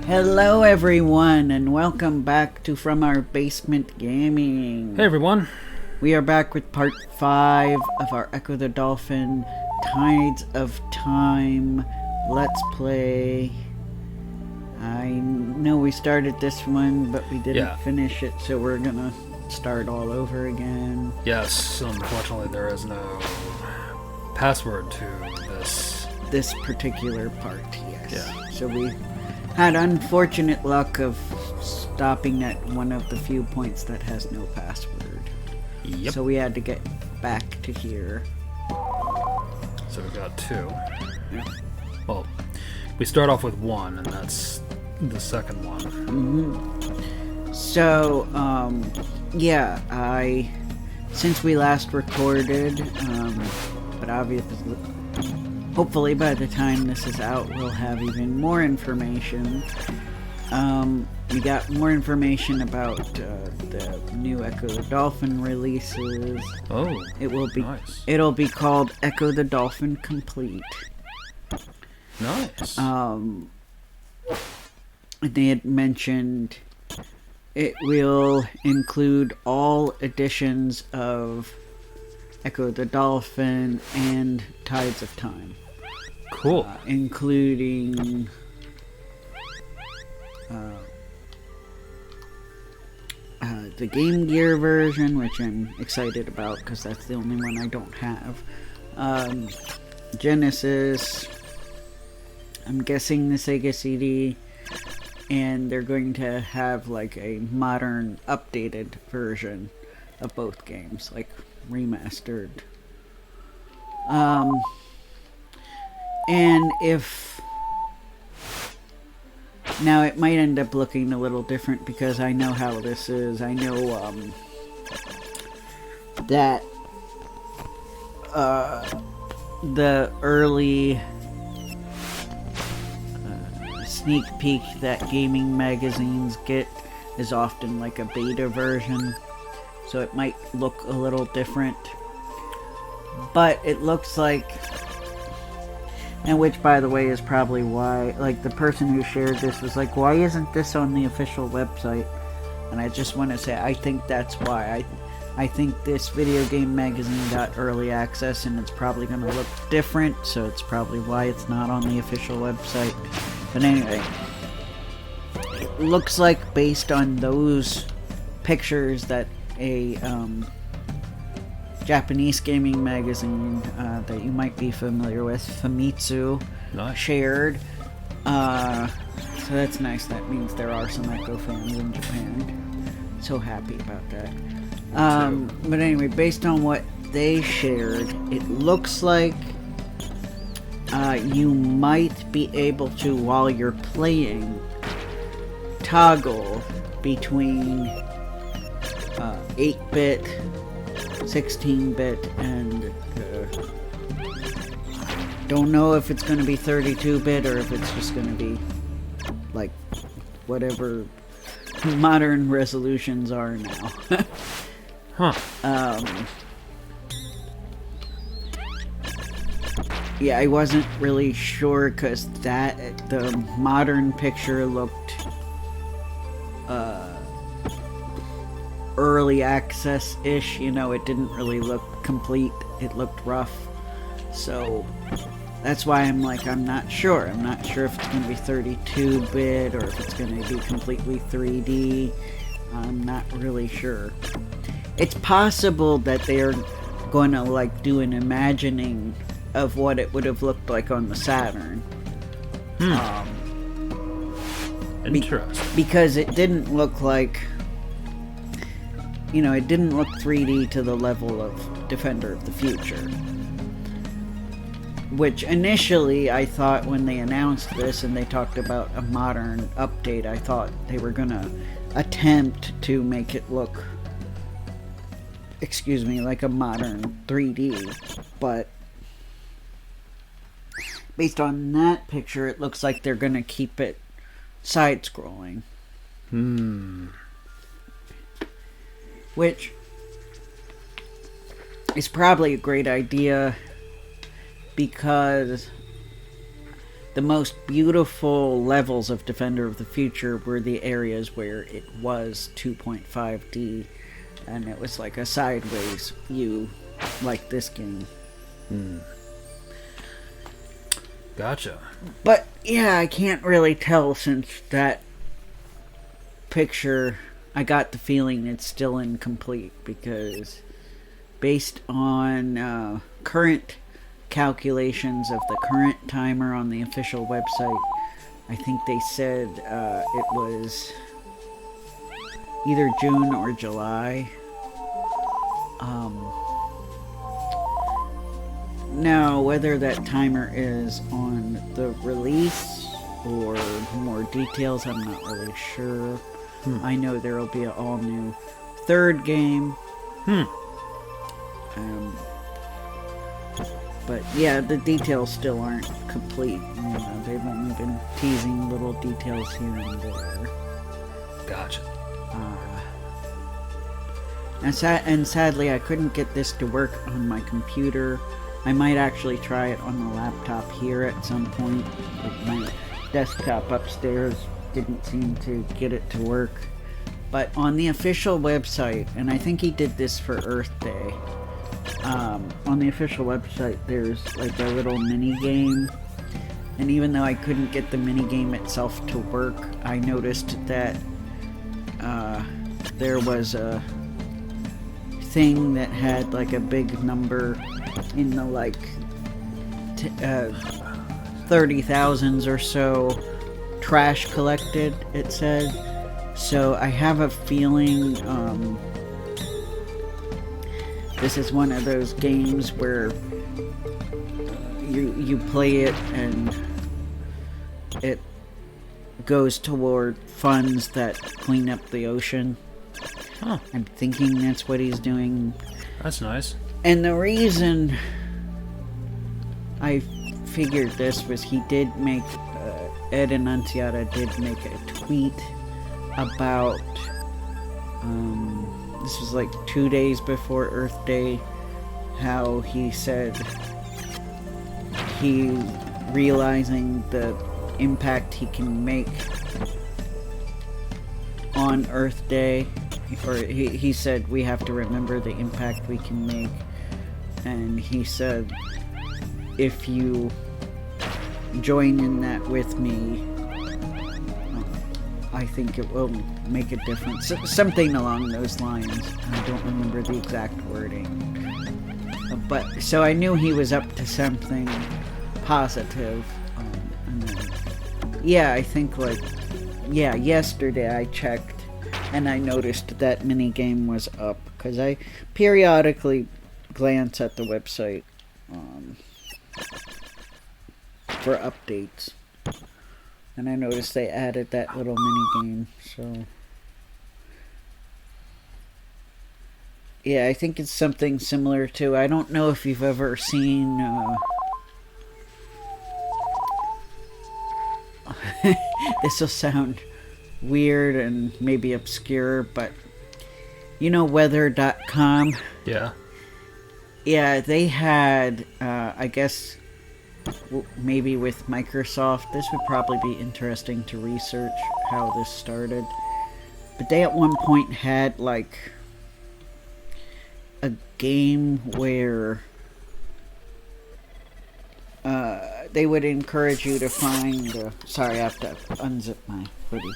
Hello everyone and welcome back to From Our Basement Gaming. Hey everyone. We are back with part 5 of our Ecco the Dolphin Tides of Time Let's Play. I know we started this one, but we didn't finish it, so we're gonna start all over again. Yes, unfortunately there is no password to this particular part, yes. Yeah. So we had unfortunate luck of stopping at one of the few points that has no password. Yep. So we had to get back to here. So we got 2. Yeah. Well, we start off with 1, and that's the second one. Mm-hmm. So, yeah, since we last recorded, but obviously, hopefully by the time this is out, we'll have even more information. We got more information about the new Ecco the Dolphin releases. Oh, nice. It'll be called Ecco the Dolphin Complete. Nice. They had mentioned it will include all editions of Ecco the Dolphin and Tides of Time. Cool. Including the Game Gear version, which I'm excited about because that's the only one I don't have. Genesis, I'm guessing the Sega CD, and they're going to have like a modern, updated version of both games, like remastered. And if... Now, it might end up looking a little different because I know how this is. I know, that, the early sneak peek that gaming magazines get is often like a beta version. So it might look a little different. But it looks like... And which, by the way, is probably why, like, the person who shared this was like, why isn't this on the official website? And I just want to say, I think that's why. I think this video game magazine got early access, and it's probably going to look different, so it's probably why it's not on the official website. But anyway, it looks like, based on those pictures that a Japanese gaming magazine that you might be familiar with, Famitsu, shared. So that's nice. That means there are some Ecco fans in Japan. So happy about that. But anyway, based on what they shared, it looks like you might be able to, while you're playing, toggle between 8-bit, 16-bit, and don't know if it's going to be 32-bit or if it's just going to be like whatever modern resolutions are now. Yeah, I wasn't really sure because the modern picture looked early access-ish, you know, it didn't really look complete, it looked rough, so that's why I'm like, I'm not sure if it's going to be 32-bit or if it's going to be completely 3D, I'm not really sure. It's possible that they're going to like do an imagining of what it would have looked like on the Saturn. Interesting. Because it didn't look like, you know, it didn't look 3D to the level of Defender of the Future. Which initially I thought when they announced this and they talked about a modern update, I thought they were gonna attempt to make it look, excuse me, like a modern 3D. But based on that picture, it looks like they're gonna keep it side-scrolling. Which is probably a great idea because the most beautiful levels of Defender of the Future were the areas where it was 2.5D, and it was like a sideways view, like this game. Gotcha. But yeah, I can't really tell since that picture, I got the feeling it's still incomplete, because based on current calculations of the current timer on the official website, I think they said it was either June or July. Now, whether that timer is on the release or more details, I'm not really sure. I know there will be an all-new third game. But yeah, the details still aren't complete. They've only been teasing little details here and there. Gotcha. And sadly, I couldn't get this to work on my computer. I might actually try it on the laptop here at some point. My desktop upstairs didn't seem to get it to work. But on the official website, and I think he did this for Earth Day, on the official website there's like a little mini game, and even though I couldn't get the mini game itself to work, I noticed that there was a thing that had like a big number in the like 30,000s or so trash collected, it said. So I have a feeling this is one of those games where you play it and it goes toward funds that clean up the ocean. Huh. I'm thinking that's what he's doing. That's nice. And the reason I figured this was he did make, Ed Annunziata did make a tweet about, this was like 2 days before Earth Day, how he said he realizing the impact he can make on Earth Day, or he said we have to remember the impact we can make, and he said if you join in that with me, I think it will make a difference. Something along those lines. I don't remember the exact wording. But so I knew he was up to something positive. And then, yeah, I think like, yeah, yesterday I checked and I noticed that mini game was up, because I periodically glance at the website for updates. And I noticed they added that little mini game, so yeah, I think it's something similar to, I don't know if you've ever seen this will sound weird and maybe obscure, but you know weather.com? Yeah. Yeah, they had I guess maybe with Microsoft, this would probably be interesting to research how this started, but they at one point had like a game where they would encourage you to find sorry, I have to unzip my hoodie.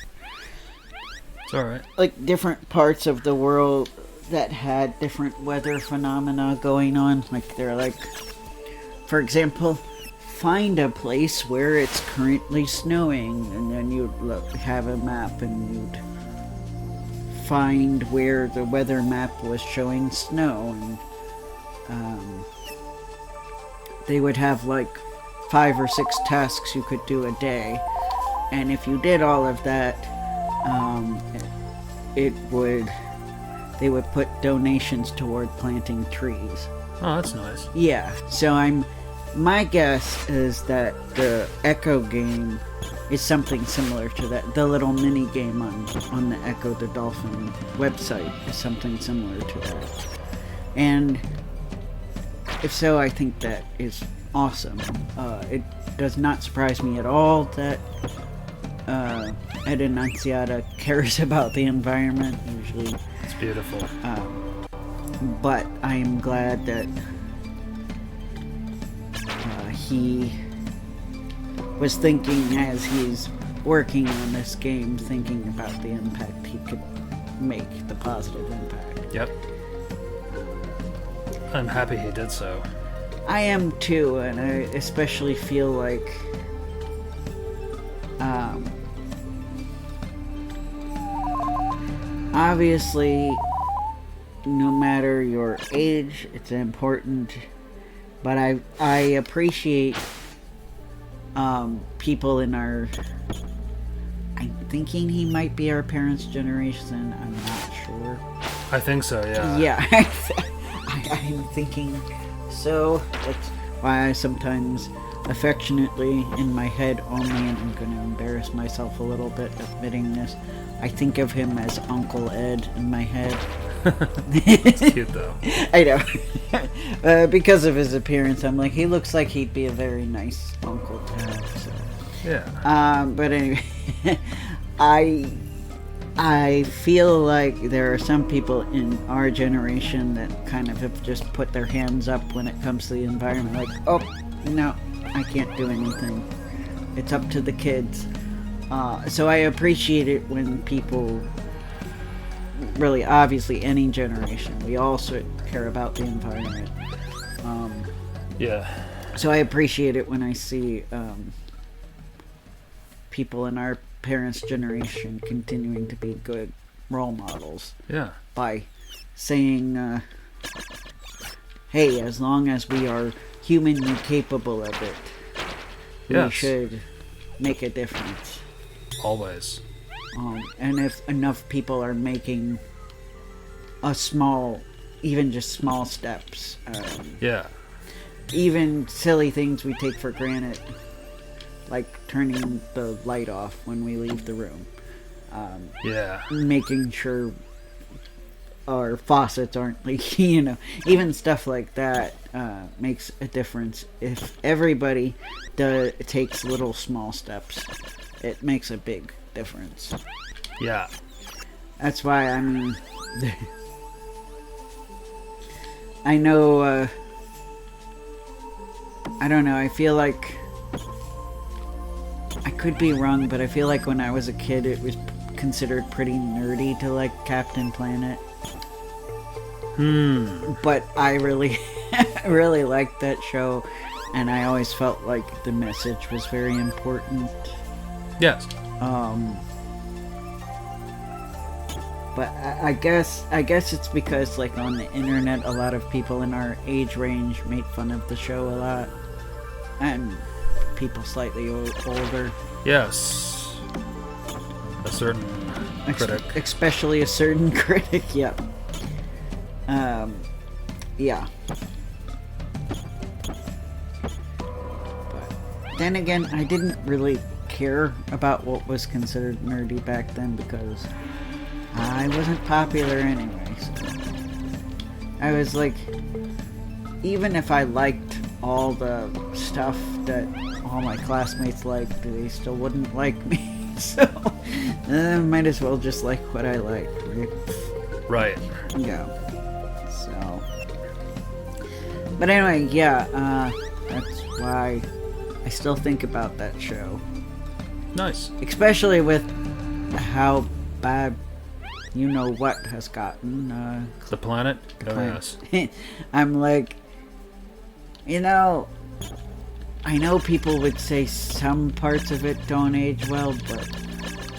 It's alright. Like different parts of the world that had different weather phenomena going on. Like they're like, for example, find a place where it's currently snowing, and then you'd have a map and you'd find where the weather map was showing snow, and they would have like 5 or 6 tasks you could do a day, and if you did all of that, they would put donations toward planting trees. Oh, that's nice. Yeah, so my guess is that the Echo game is something similar to that. The little mini game on the Ecco the Dolphin website is something similar to that. And if so, I think that is awesome. It does not surprise me at all that Ed Annunziata cares about the environment. Usually, It's beautiful. but I am glad that he was thinking as he's working on this game, thinking about the impact he could make, the positive impact. Yep. I'm happy he did so. I am too, and I especially feel like obviously no matter your age, it's important, but I appreciate people in our, I'm thinking he might be our parents' generation, I'm not sure. I think so, yeah. Yeah, I'm thinking so. That's why I sometimes affectionately in my head only, and I'm going to embarrass myself a little bit admitting this, I think of him as Uncle Ed in my head. It's cute though. I know. Because of his appearance, I'm like, he looks like he'd be a very nice uncle to have. So. Yeah. But anyway, I feel like there are some people in our generation that kind of have just put their hands up when it comes to the environment. Like, oh, no, I can't do anything. It's up to the kids. So I appreciate it when people, really, obviously, any generation, we all sort of care about the environment. Yeah. So I appreciate it when I see people in our parents' generation continuing to be good role models. Yeah. By saying, hey, as long as we are humanly capable of it, we should make a difference. Always. And if enough people are making a small, even just small steps, Yeah. even silly things we take for granted, like turning the light off when we leave the room, Yeah. making sure our faucets aren't leaking, even stuff like that makes a difference. If everybody takes little small steps, it makes a big difference. Yeah. That's why, I mean, I know, I don't know, I feel like, I could be wrong, but I feel like when I was a kid it was considered pretty nerdy to like Captain Planet. But I really, really liked that show, and I always felt like the message was very important. Yes. But I guess it's because like on the internet a lot of people in our age range made fun of the show a lot, and people slightly older. Yes. A certain critic. Especially a certain critic, yeah. Yeah. But then again, I didn't really care about what was considered nerdy back then because I wasn't popular anyway. So I was like, even if I liked all the stuff that all my classmates liked, they still wouldn't like me. So I might as well just like what I liked, right? Right. Yeah. So, but anyway, yeah, that's why I still think about that show. Nice. Especially with how bad you know what has gotten. The planet? Planet. Yes. I'm like, I know people would say some parts of it don't age well, but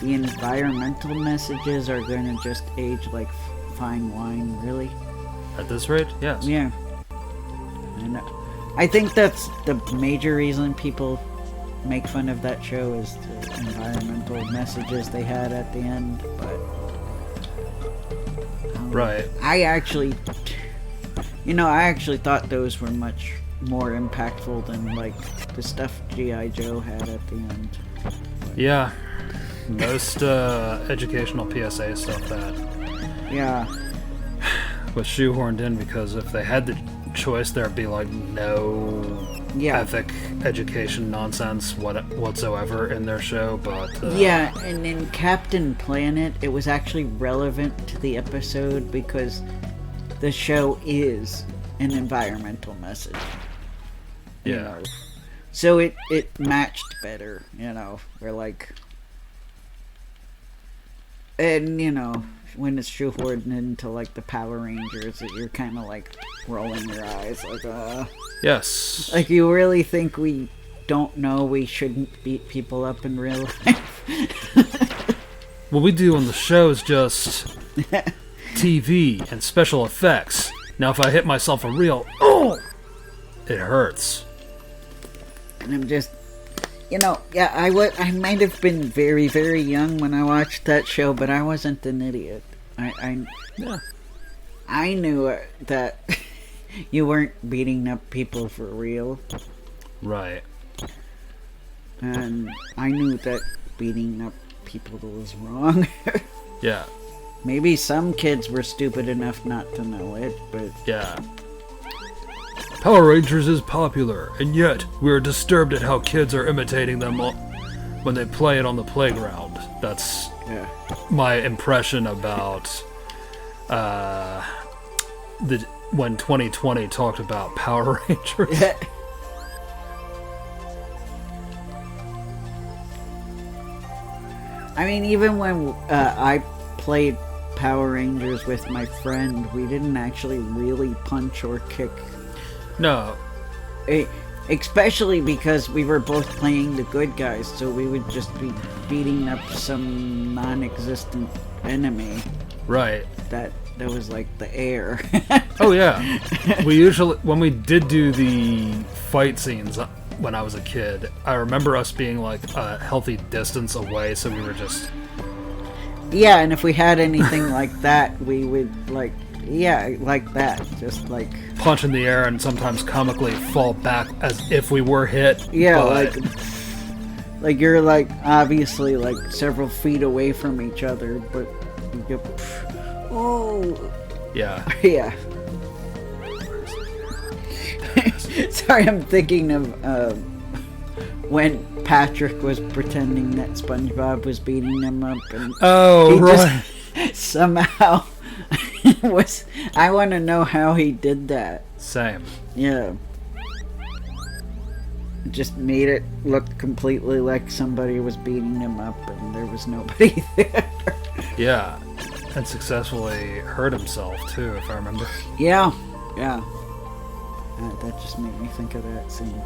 the environmental messages are going to just age like fine wine, really. At this rate? Yes. Yeah. And I think that's the major reason people make fun of that show is the environmental messages they had at the end, but right. I actually thought those were much more impactful than like the stuff G.I. Joe had at the end. But, yeah. Most educational PSA stuff that was shoehorned in because if they had the choice, there'd be like no Yeah. ethic, education nonsense whatsoever in their show, but Yeah, and in Captain Planet, it was actually relevant to the episode because the show is an environmental message. You yeah, know. So it matched better, you know. We're like, and you know, when it's shoehorned into like the Power Rangers, you're kind of like rolling your eyes, like, yes, like you really think we don't know we shouldn't beat people up in real life? what we do on the show is just TV and special effects. Now, if I hit myself in real, it hurts. And I'm just, you know, yeah, I might have been very, very young when I watched that show, but I wasn't an idiot. Yeah. I knew that you weren't beating up people for real. Right. And I knew that beating up people was wrong. Yeah. Maybe some kids were stupid enough not to know it, but... Yeah. Power Rangers is popular, and yet we are disturbed at how kids are imitating them when they play it on the playground. That's my impression about when 2020 talked about Power Rangers. I mean, even when I played Power Rangers with my friend, we didn't actually really punch or kick. No. Especially because we were both playing the good guys, so we would just be beating up some non-existent enemy. Right. That was like the air. Oh yeah. We usually, when we did do the fight scenes when I was a kid, I remember us being like a healthy distance away, so we were just... Yeah, and if we had anything like that, we would like... Yeah, like that. Just like... punch in the air and sometimes comically fall back as if we were hit. Yeah, but... like you're like obviously like several feet away from each other, but you go... Oh... Yeah. Yeah. Sorry, I'm thinking of when Patrick was pretending that SpongeBob was beating him up, and oh, he right. just somehow was. I want to know how he did that. Same. Yeah. Just made it look completely like somebody was beating him up, and there was nobody there. Yeah, and successfully hurt himself too, if I remember. Yeah. Yeah. That just made me think of that scene.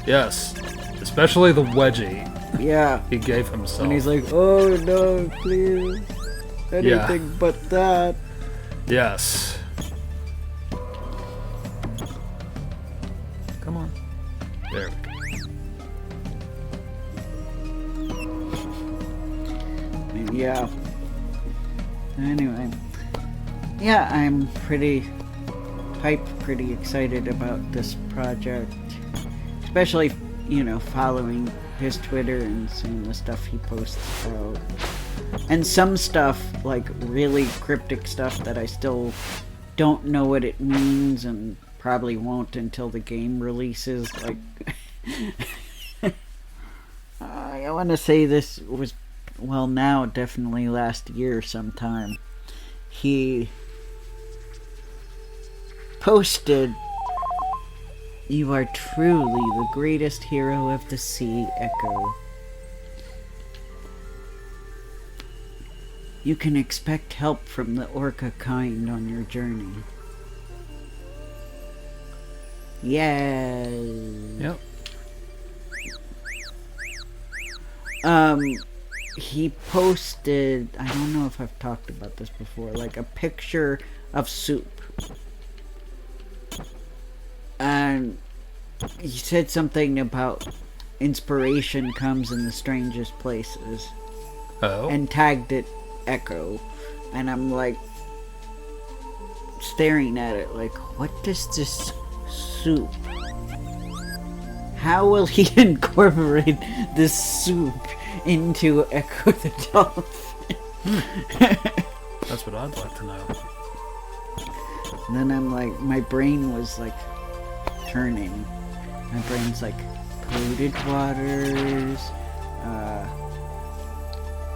Yes, especially the wedgie. Yeah. He gave himself. And he's like, oh no, please. Anything but that. Yes. Come on. There we go. Yeah. Anyway. Yeah, I'm pretty hyped, pretty excited about this project. Especially, you know, following his Twitter and seeing the stuff he posts about. And some stuff, like really cryptic stuff that I still don't know what it means and probably won't until the game releases. Like, I want to say this was, well, now definitely last year sometime. He posted, "You are truly the greatest hero of the sea, Echo. You can expect help from the orca kind on your journey." Yay. Yep. He posted, I don't know if I've talked about this before, like a picture of soup. And he said something about inspiration comes in the strangest places. Oh. And tagged it Echo. And I'm like staring at it like, what does this soup? How will he incorporate this soup into Ecco the Dolphin? That's what I'd like to know. And then I'm like, my brain was like turning. My brain's like polluted waters,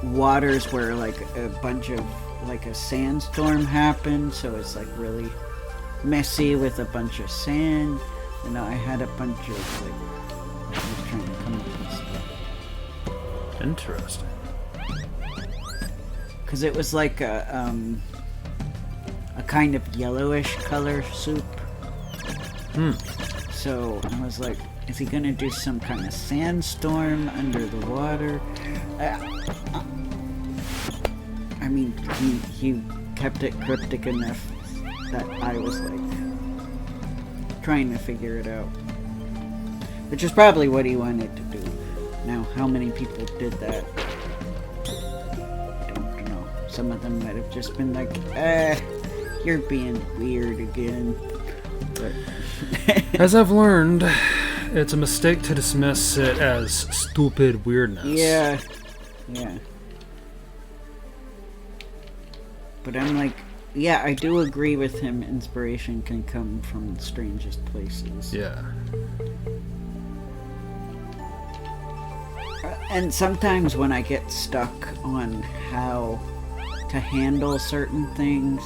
waters where like a bunch of like a sandstorm happened, so it's like really messy with a bunch of sand. And I had a bunch of like, I was trying to come up with stuff. Interesting. Because it was like a kind of yellowish color soup. So I was like, is he gonna do some kind of sandstorm under the water? I mean, he kept it cryptic enough that I was like trying to figure it out. Which is probably what he wanted to do. Now, how many people did that? I don't know. Some of them might have just been like, you're being weird again. But as I've learned, it's a mistake to dismiss it as stupid weirdness. Yeah. But I'm like, yeah, I do agree with him. Inspiration can come from the strangest places. Yeah. And sometimes when I get stuck on how to handle certain things,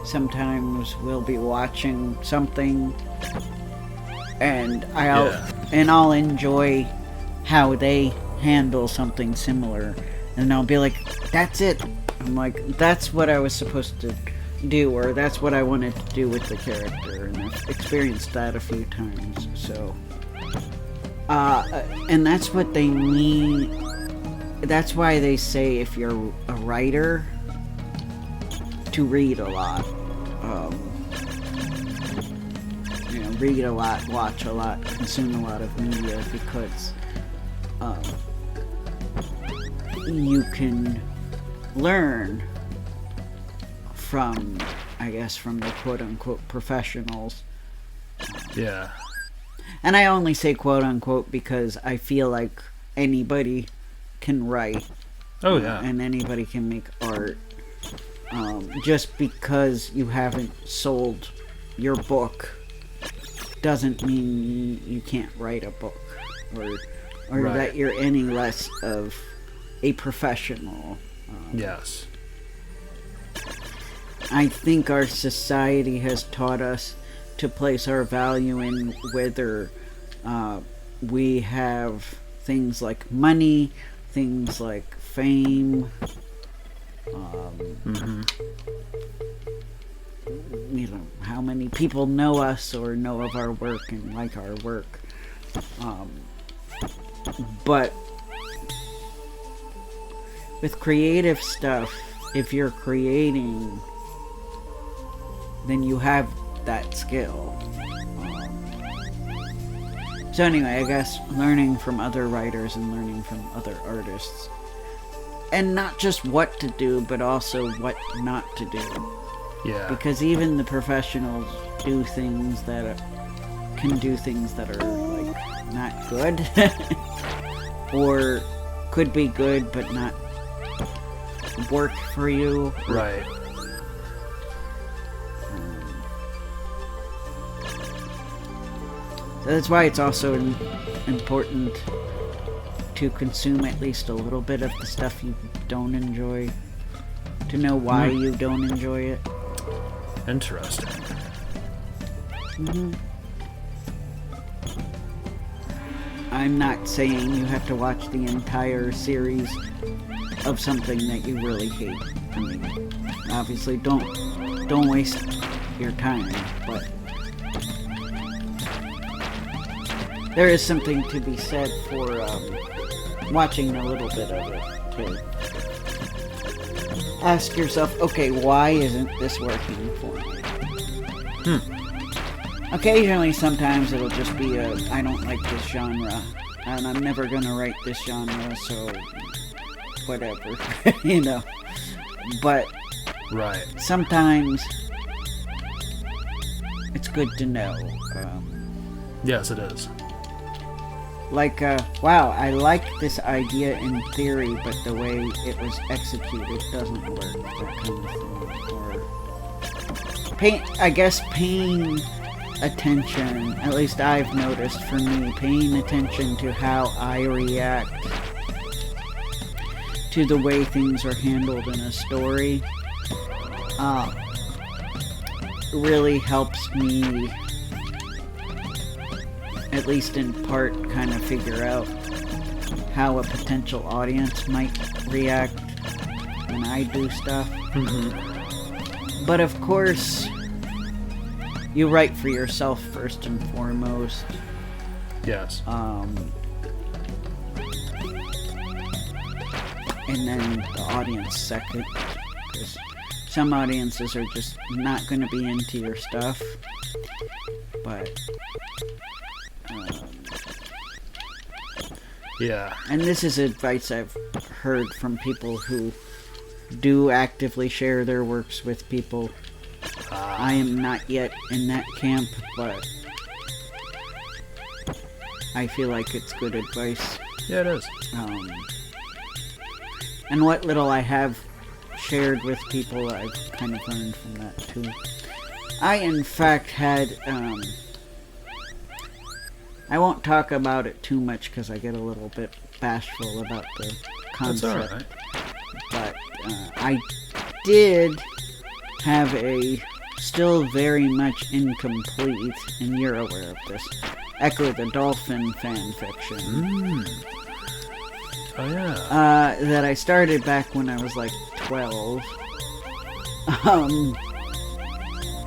sometimes we'll be watching something and I'll enjoy how they handle something similar, and I'll be like, that's it. I'm like, that's what I was supposed to do, or that's what I wanted to do with the character, and I've experienced that a few times. So and that's what they mean. That's why they say if you're a writer, to read a lot. Read a lot, watch a lot, consume a lot of media, because you can learn from, I guess, from the quote-unquote professionals. Yeah. And I only say quote-unquote because I feel like anybody can write. Oh, yeah. And anybody can make art. Just because you haven't sold your book doesn't mean you can't write a book, or right. that you're any less of a professional. Yes. I think our society has taught us to place our value in whether we have things like money, things like fame, how many people know us or know of our work and like our work. But with creative stuff, if you're creating, then you have that skill. So anyway, I guess learning from other writers and learning from other artists. And not just what to do, but also what not to do. Yeah. Because even the professionals do things that can do things that are like not good, or could be good but not work for you. Right. So that's why it's also important to consume at least a little bit of the stuff you don't enjoy, to know why you don't enjoy it. Interesting. I'm not saying you have to watch the entire series of something that you really hate. I mean, obviously don't waste your time, but there is something to be said for watching a little bit of it to ask yourself, okay, why isn't this working for me? Occasionally, sometimes it'll just be I don't like this genre, and I'm never gonna write this genre, so whatever, you know. But right. Sometimes it's good to know. Yes, it is. Like, wow, I like this idea in theory, but the way it was executed doesn't work, that kind of thing. Or pain, I guess paying attention, at least I've noticed for me, paying attention to how I react to the way things are handled in a story, really helps me, at least in part, kind of figure out how a potential audience might react when I do stuff. Mm-hmm. But of course, you write for yourself first and foremost. Yes. And then the audience second. Because some audiences are just not going to be into your stuff. But, yeah. and this is advice I've heard from people who do actively share their works with people. I am not yet in that camp, but I feel like it's good advice. Yeah, it is. And what little I have shared with people, I've kind of learned from that too. I, in fact, had, I won't talk about it too much because I get a little bit bashful about the concept. That's alright. But I did have a still very much incomplete, and you're aware of this, Ecco the Dolphin fanfiction. Oh yeah. That I started back when I was like 12.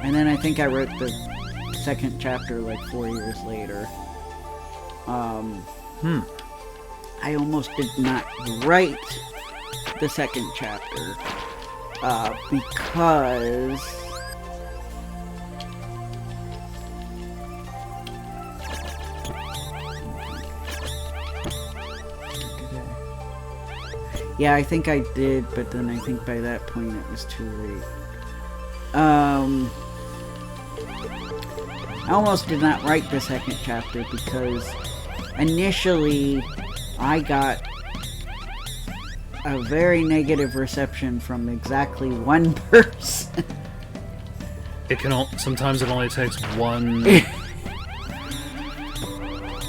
And then I think I wrote the second chapter like 4 years later. I almost did not write the second chapter because yeah, I think I did, but then I think by that point it was too late. I almost did not write the second chapter because initially I got a very negative reception from exactly one person. It can sometimes it only takes one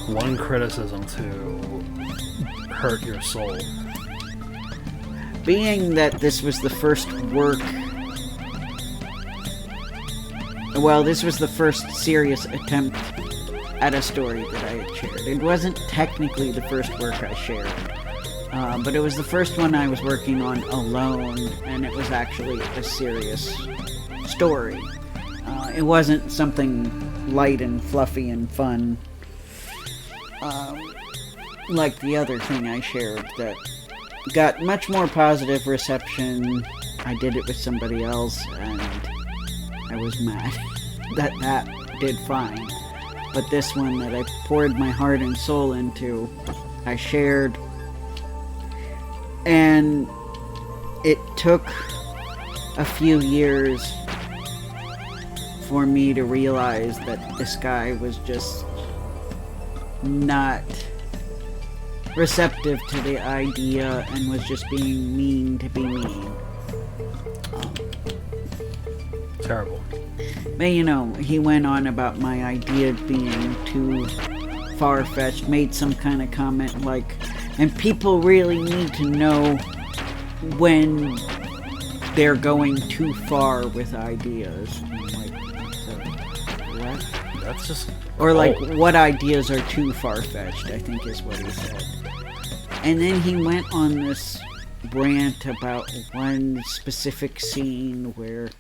one criticism to hurt your soul. Being that this was the first work, well, this was the first serious attempt at a story that I had shared. It wasn't technically the first work I shared, but it was the first one I was working on alone, and it was actually a serious story. It wasn't something light and fluffy and fun, like the other thing I shared that got much more positive reception. I did it with somebody else, and I was mad that did fine. But this one that I poured my heart and soul into, I shared. And it took a few years for me to realize that this guy was just not receptive to the idea and was just being mean to be mean. Terrible. But you know, he went on about my idea being too far-fetched, made some kind of comment like, and people really need to know when they're going too far with ideas. And I'm like, so, what? That's just... Or like, what ideas are too far-fetched, I think is what he said. And then he went on this rant about one specific scene where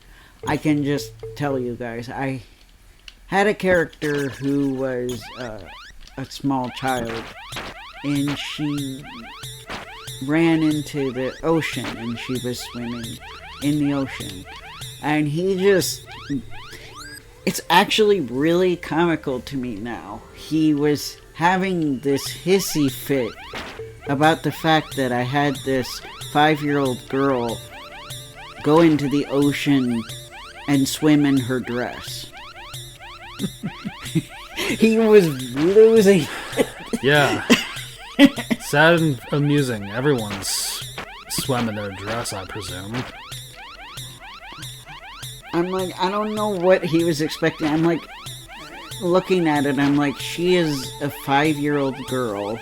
I can just tell you guys, I had a character who was a small child, and she ran into the ocean, and she was swimming in the ocean. And he just... It's actually really comical to me now. He was having this hissy fit about the fact that I had this 5-year-old girl go into the ocean and swim in her dress. He was losing. Yeah. Sad and amusing. Everyone's swam in their dress, I presume. I'm like, I don't know what he was expecting. I'm like, looking at it, I'm like, she is a 5-year-old girl.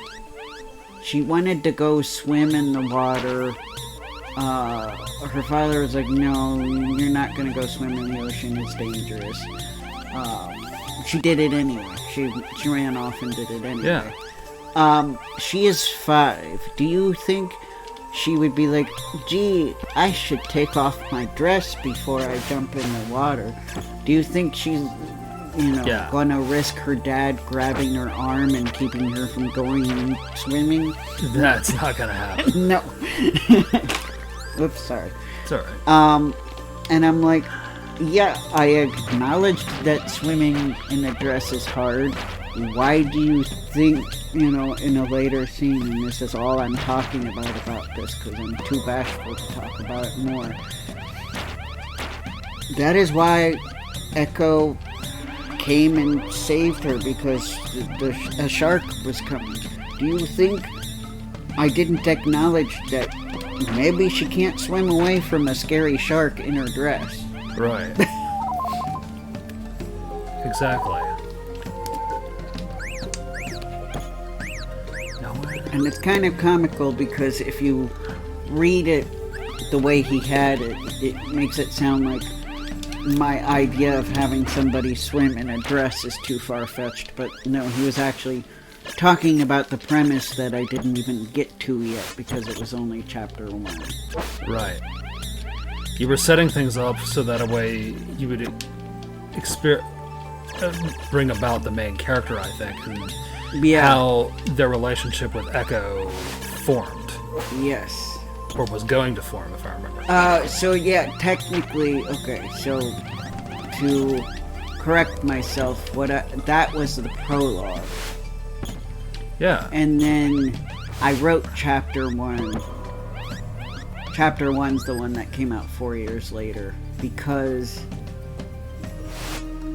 She wanted to go swim in the water. Her father was like, no, you're not going to go swim in the ocean. It's dangerous. She did it anyway. She ran off and did it anyway. Yeah. She is 5. Do you think she would be like, gee, I should take off my dress before I jump in the water? Do you think she's, gonna risk her dad grabbing her arm and keeping her from going swimming? That's not gonna happen. No. Oops, sorry. It's alright. And I'm like, yeah, I acknowledge that swimming in a dress is hard. Why do you think, in a later scene, and this is all I'm talking about this, because I'm too bashful to talk about it more. That is why Echo came and saved her, because a shark was coming. Do you think I didn't acknowledge that maybe she can't swim away from a scary shark in her dress? Right. Exactly. And it's kind of comical because if you read it the way he had it, it makes it sound like my idea of having somebody swim in a dress is too far-fetched. But no, he was actually talking about the premise that I didn't even get to yet because it was only chapter 1. Right. You were setting things up so that a way you would bring about the main character, I think, and how their relationship with Echo formed. Yes. Or was going to form, if I remember. So yeah, technically, okay, so to correct myself, that was the prologue. Yeah. And then I wrote chapter 1. Chapter 1's the one that came out 4 years later, because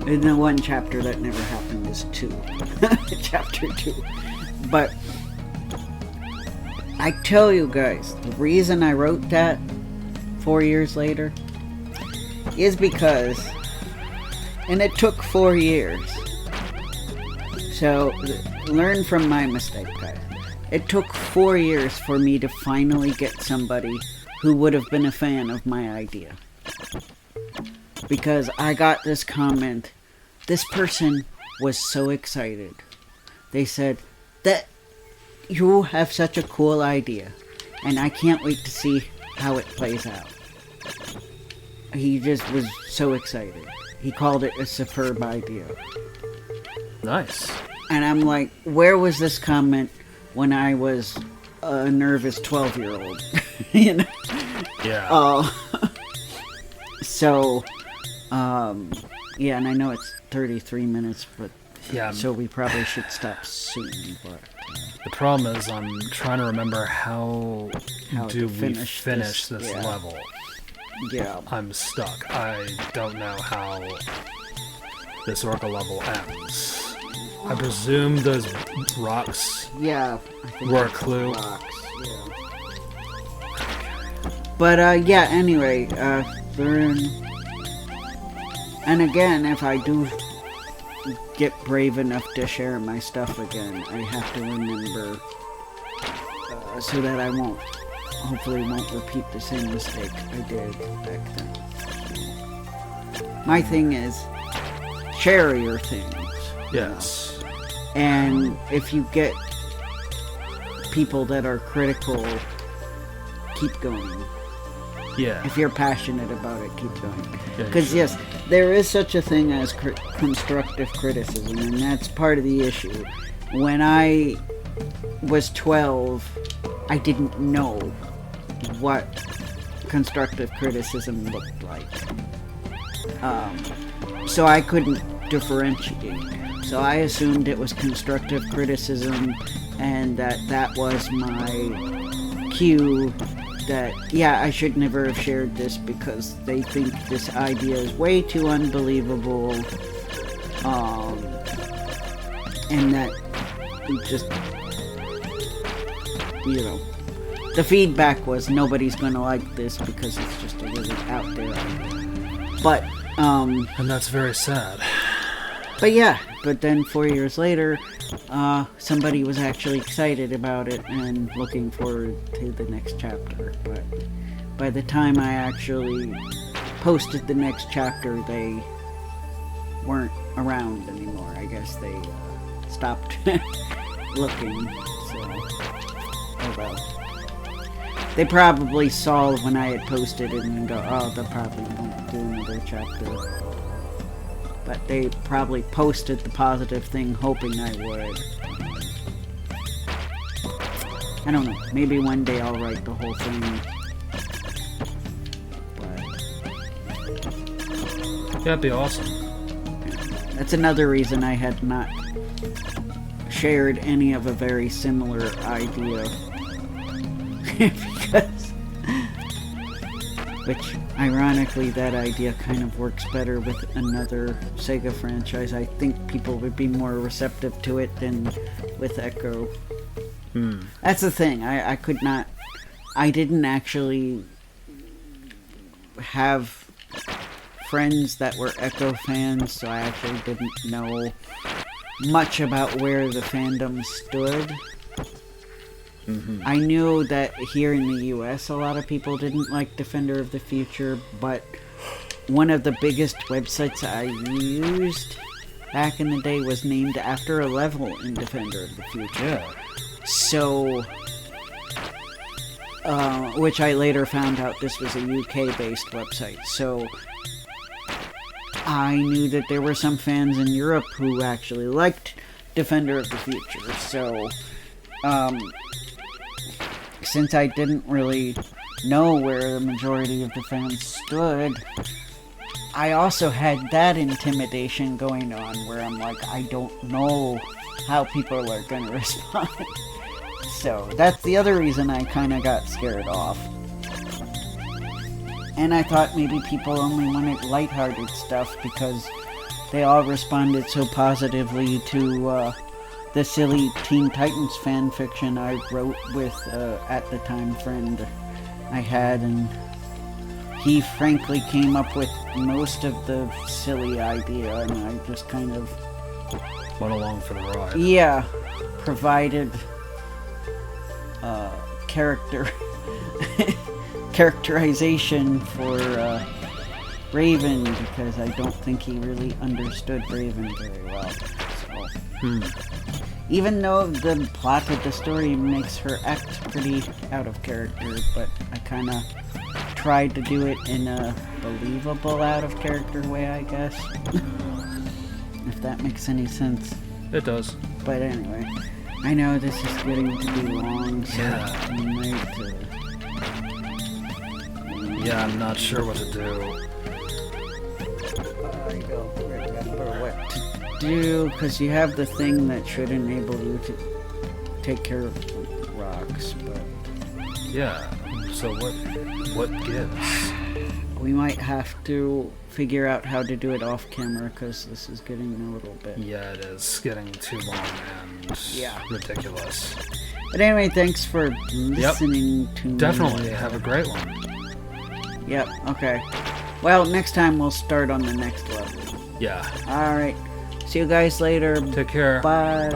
in the one chapter that never happened is 2. Chapter 2. But I tell you guys, the reason I wrote that 4 years later is because, and it took 4 years. So, learn from my mistake, guys. It took 4 years for me to finally get somebody who would have been a fan of my idea. Because I got this comment. This person was so excited. They said, that you have such a cool idea, and I can't wait to see how it plays out. He just was so excited. He called it a superb idea. Nice. And I'm like, where was this comment when I was a nervous 12-year-old? Yeah. So, yeah, and I know it's 33 minutes, but yeah. So we probably should stop soon. But the problem is, I'm trying to remember how do we finish this level. Yeah. I'm stuck. I don't know how this orca level ends. I presume those rocks I think were a clue. Rocks, yeah. But, anyway, and again, if I do get brave enough to share my stuff again, I have to remember so that I hopefully won't repeat the same mistake I did back then. My thing is, share your things. Yes. And if you get people that are critical, keep going. Yeah. If you're passionate about it, keep going. Because yes, there is such a thing as constructive criticism, and that's part of the issue. When I was 12, I didn't know what constructive criticism looked like. So I couldn't differentiate. So I assumed it was constructive criticism, and that was my cue that, I should never have shared this because they think this idea is way too unbelievable, and that just, the feedback was nobody's gonna like this because it's just a really out there idea. But, and that's very sad. But yeah, but then 4 years later, somebody was actually excited about it and looking forward to the next chapter. But by the time I actually posted the next chapter, they weren't around anymore. I guess they stopped looking. So, oh well. They probably saw when I had posted it and go, oh, they'll probably won't do another chapter. But they probably posted the positive thing hoping I would. I don't know. Maybe one day I'll write the whole thing. Yeah, that'd be awesome. That's another reason I had not shared any of a very similar idea. Because... Which, ironically, that idea kind of works better with another Sega franchise. I think people would be more receptive to it than with Ecco. That's the thing. I could not... I didn't actually have friends that were Ecco fans, so I actually didn't know much about where the fandom stood. I knew that here in the US a lot of people didn't like Defender of the Future, but one of the biggest websites I used back in the day was named after a level in Defender of the Future. Yeah. So, which I later found out this was a UK-based website, so I knew that there were some fans in Europe who actually liked Defender of the Future, so, since I didn't really know where the majority of the fans stood, I also had that intimidation going on where I'm like, I don't know how people are going to respond. So that's the other reason I kind of got scared off. And I thought maybe people only wanted lighthearted stuff because they all responded so positively to the silly Teen Titans fan fiction I wrote with, at the time, friend I had, and he frankly came up with most of the silly idea, and I just kind of... went along for the ride. Yeah, provided characterization for Raven, because I don't think he really understood Raven very well. So... Even though the plot of the story makes her act pretty out of character, but I kind of tried to do it in a believable out of character way, I guess. If that makes any sense. It does. But anyway, I know this is getting to be long, so Yeah. we might... Yeah, I'm not sure what to do. I don't remember what to do, because you have the thing that should enable you to take care of rocks, but... Yeah, so what gives? We might have to figure out how to do it off camera, because this is getting a little bit... Yeah, it is getting too long and ridiculous. But anyway, thanks for listening to me. Definitely, have a great one. Yep, okay. Well, next time we'll start on the next level. Yeah. Alright. See you guys later. Take care. Bye.